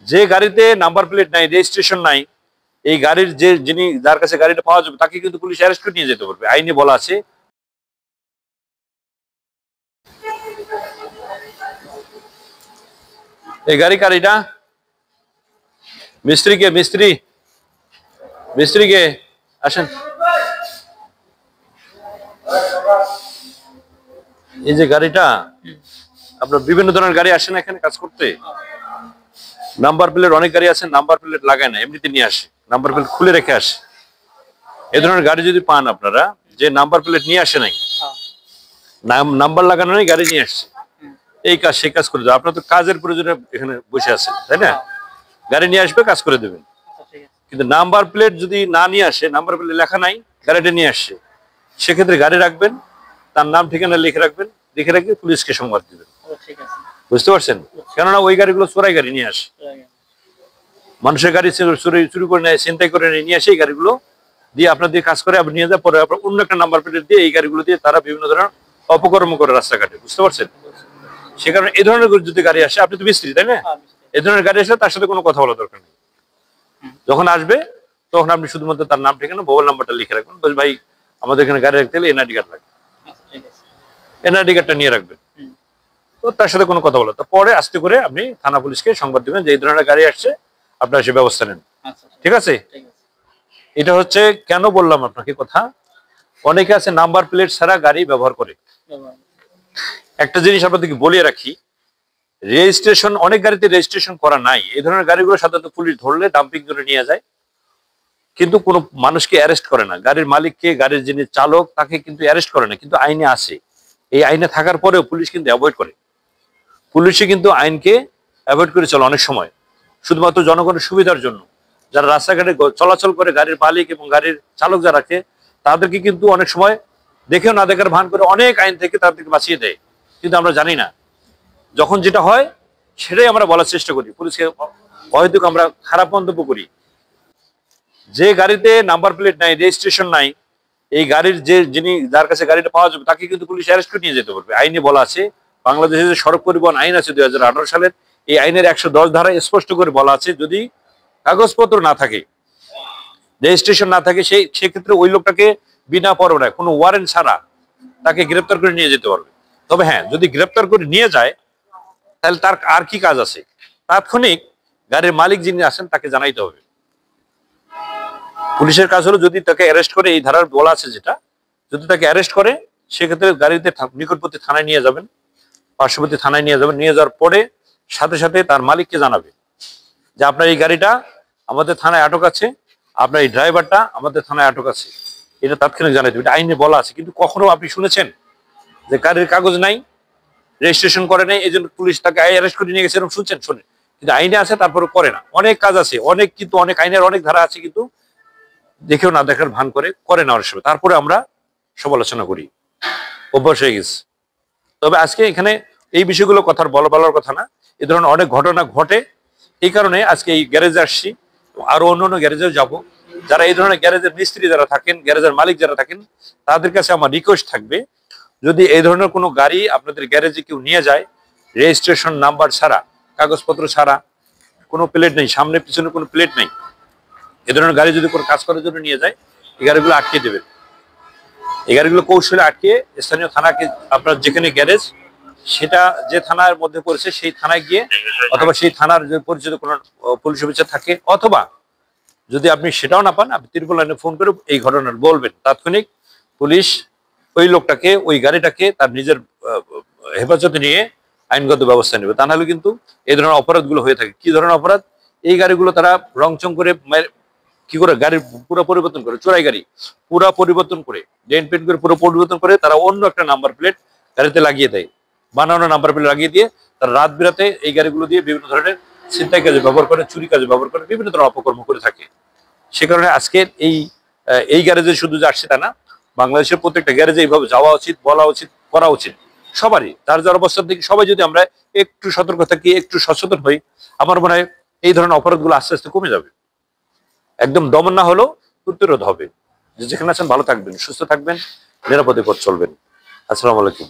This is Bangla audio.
যে গাড়িতে নাম্বার প্লেট নাই, রেজিস্ট্রেশন নাই, এই গাড়ির যিনি যার কাছে গাড়িটা পাওয়া যাবে তাকে কিন্তু পুলিশ অ্যারেস্ট করে নিয়ে যেতে পারবে, আইনে বলা আছে। এই গাড়ি কার? এটা মিস্ত্রিকে আসেন। এই যে গাড়িটা আপনার বিভিন্ন ধরনের গাড়ি আসে না এখানে কাজ করতে, নাম্বার প্লেট অনেক গাড়ি আছে নাম্বার প্লেট লাগায় না, এমনিতে নিয়ে আসে, নাম্বার প্লেট খুলে রেখে আসে। এই ধরনের গাড়ি যদি পান আপনারা, যে নাম্বার প্লেট নিয়ে আসে নাই, নাম্বার লাগানো নেই, গাড়ি নিয়ে আসছে, এই কাজ সেই কাজ করে দেবে। আপনার তো কাজের প্রয়োজনে এখানে বসে আছেন, তাই না? গাড়ি নিয়ে আসবে, কাজ করে দেবেন। কিন্তু নাম্বার প্লেট যদি না নিয়ে আসে, নাম্বার প্লেট লেখা নাই, গাড়িটা নিয়ে আসছে, সেক্ষেত্রে গাড়ি রাখবেন, তার নাম ঠিকানা লিখে রাখবেন, লিখে রেখে পুলিশকে সংবাদ দিবেন। বুঝতে পারছেন? কেননা ওই গাড়িগুলো চোরাই গাড়ি নিয়ে আসে, মানুষের গাড়ি চুরি করে নেয়, ছিনতাই করে নিয়ে আসে, এই গাড়িগুলো দিয়ে আপনার দিয়ে কাজ করে আবার নিয়ে যায়, পরে আপনার অন্য একটা নাম্বার প্লেট দিয়ে এই গাড়িগুলো দিয়ে তারা বিভিন্ন ধরনের অপকর্ম করে রাস্তাঘাটে। বুঝতে পারছেন? সে কারণে এই ধরনের যদি গাড়ি আসে, আপনি তো মিস্ত্রি তাই না, এই ধরনের গাড়ি আসলে তার সাথে কোনো কথা বলা দরকার নেই। যখন আসবে তখন আপনি শুধুমাত্র তার নাম ঠিকানা মোবাইল নাম্বারটা লিখে রাখবেন, ভাই আমাদের এখানে গাড়ি রাখতে হলে এনআইডি কার্ড লাগবে, এনআইডি কার্ডটা নিয়ে রাখবেন। তো তার সাথে কোনো কথা বলা, পরে আস্তে করে আপনি থানা পুলিশকে সংবাদ দিবেন যে এই ধরনের গাড়ি আসছে, আপনারা সে ব্যবস্থা নেন। ঠিক আছে? এটা হচ্ছে কেন বললাম আপনাকে কথা, অনেকে আছে নাম্বার প্লেট ছাড়া গাড়ি ব্যবহার করে। একটা জিনিস আপনাদেরকে বলিয়ে রাখি, রেজিস্ট্রেশন অনেক গাড়িতে রেজিস্ট্রেশন করা নাই, এই ধরনের গাড়িগুলো সাধারণত পুলিশ ধরলে ডাম্পিং করে নিয়ে যায়, কিন্তু কোনো মানুষকে অ্যারেস্ট করে না। গাড়ির মালিককে, গাড়ির যিনি চালক, তাকে কিন্তু অ্যারেস্ট করে না, কিন্তু আইনে আসে। এই আইনে থাকার পরেও পুলিশ কিন্তু অ্যাভয়েড করে, পুলিশে কিন্তু আইনকে অ্যাভয়েড করে চলে অনেক সময়, শুধুমাত্র জনগণের সুবিধার জন্য। যারা রাস্তাঘাটে চলাচল করে, গাড়ির মালিক এবং গাড়ির চালক যারা আছে, তাদেরকে কিন্তু অনেক সময় দেখেও না দেখার ভান করে অনেক আইন থেকে তাদেরকে বাঁচিয়ে দেয়, কিন্তু আমরা জানি না। যখন যেটা হয় সেটাই আমরা বলার চেষ্টা করি, পুলিশকে হয়তো আমরা খারাপ মন্তব্য করি। যে গাড়িতে নাম্বার প্লেট নাই, রেজিস্ট্রেশন নাই, এই গাড়ির যিনি যার কাছে গাড়িটা পাওয়া যাবে তাকে কিন্তু পুলিশ অ্যারেস্ট করে নিয়ে যেতে পারবে, আইনে বলা আছে। বাংলাদেশের যে সড়ক পরিবহন আইন আছে 2018 সালের, এই আইনের 110 ধারায় স্পষ্ট করে বলা আছে, যদি কাগজপত্র না থাকে, রেজিস্ট্রেশন না থাকে, সেক্ষেত্রে ওই লোকটাকে বিনা পরোয়ানায় কোনো ওয়ারেন্ট ছাড়া তাকে গ্রেপ্তার করে নিয়ে যেতে পারবে। তবে হ্যাঁ, যদি গ্রেপ্তার করে নিয়ে যায় তাহলে তার আর কি কাজ আছে, তাৎক্ষণিক গাড়ির মালিক যিনি আছেন তাকে জানাইতে হবে। পুলিশের কাজ হলো যদি তাকে অ্যারেস্ট করে, এই ধারার বলা আছে যেটা, যদি তাকে অ্যারেস্ট করে সেক্ষেত্রে গাড়িতে নিকটবর্তী থানায় নিয়ে যাবেন, পার্শ্ববর্তী থানায় নিয়ে যাবেন, নিয়ে যাওয়ার পরে সাথে সাথে তার মালিককে জানাবে যে আপনার এই গাড়িটা আমাদের থানায় আটক আছে, আপনার এই ড্রাইভারটা আমাদের থানায় আটক আছে, এটা তাৎক্ষণিক জানাই দেবে। এটা আইনে বলা আছে। কিন্তু কখনো আপনি শুনেছেন যে গাড়ির কাগজ নাই, রেজিস্ট্রেশন করে নাই, এই জন্য পুলিশ তাকে অ্যারেস্ট করে নিয়ে গেছে, এরকম শুনছেন? শোনেন, কিন্তু আইনে আছে তারপরে করে না। অনেক কাজ আছে, অনেক, কিন্তু অনেক আইনের অনেক ধারা আছে, কিন্তু দেখেও না দেখার ভান করে না অনেক সময়, তারপরে আমরা সমালোচনা করি, অভ্যাস হয়ে গেছে। তবে আজকে এখানে এই বিষয়গুলো বলার কথা না, এ ধরনের অনেক ঘটনা ঘটে, এই কারণে আজকে এই গ্যারেজে আসছি, আরো অন্য গ্যারেজেও যাব। যারা এই ধরনের গ্যারেজের মিস্ত্রি যারা থাকেন, গ্যারেজের মালিক যারা থাকেন, তাদের কাছে আমার রিকোয়েস্ট থাকবে, যদি এই ধরনের কোনো গাড়ি আপনাদের গ্যারেজে কেউ নিয়ে যায়, রেজিস্ট্রেশন নাম্বার ছাড়া, কাগজপত্র ছাড়া, কোনো প্লেট নেই, সামনে পিছনে কোনো প্লেট নেই, এই ধরনের গাড়ি যদি কোনো কাজ করার জন্য নিয়ে যায়, এই গাড়িগুলো আটকে দেবেন। এই গাড়িগুলো কৌশলে আটকে স্থানীয় থানাকে, আপনার যেখানে গ্যারেজ সেটা যে থানার মধ্যে পড়েছে সেই থানায় গিয়ে, অথবা সেই থানার যে পরিচিত কোনো পুলিশ অফিসার থাকে, অথবা যদি আপনি সেটাও না পান, আপনি 3 লাইনে ফোন করে এই ঘটনা বলবেন, তাৎক্ষণিক পুলিশ ওই লোকটাকে, ওই গাড়িটাকে তার নিজের হেফাজতে নিয়ে আইনগত ব্যবস্থা নেবে। তা নাহলে কিন্তু এই ধরনের অপরাধগুলো হয়ে থাকে। কি ধরনের অপরাধ? এই গাড়িগুলো তারা রংচং করে, কি করে গাড়ির পুরো পরিবর্তন করে, চোরাই গাড়ি পুরো পরিবর্তন করে, ডেন্ট পেন্ট করে পুরো পরিবর্তন করে, তারা অন্য একটা নাম্বার প্লেট গাড়িতে লাগিয়ে দেয়, বানানো নাম্বার প্লেট লাগিয়ে দিয়ে তারা রাত বিরাতে এই গাড়িগুলো দিয়ে বিভিন্ন ধরনের ছিনতাই কাজে ব্যবহার করে, চুরি কাজে ব্যবহার করে, বিভিন্ন ধরনের অপকর্ম করে থাকে। সে কারণে আজকে এই গ্যারেজে শুধু যে আসছে তা না, বাংলাদেশের প্রত্যেকটা গ্যারেজে এইভাবে যাওয়া উচিত, বলা উচিত, করা উচিত সবারই। যার যার অবস্থান থেকে সবাই যদি আমরা একটু সতর্ক থাকি, একটু সচেতন হই, আমার মনে হয় এই ধরনের অপরাধগুলো আস্তে আস্তে কমে যাবে। একদম দমন না হলেও প্রতিরোধ হবে। যেখানে আছেন ভালো থাকবেন, সুস্থ থাকবেন, নিরাপদে পথ চলবেন। আসসালামু আলাইকুম।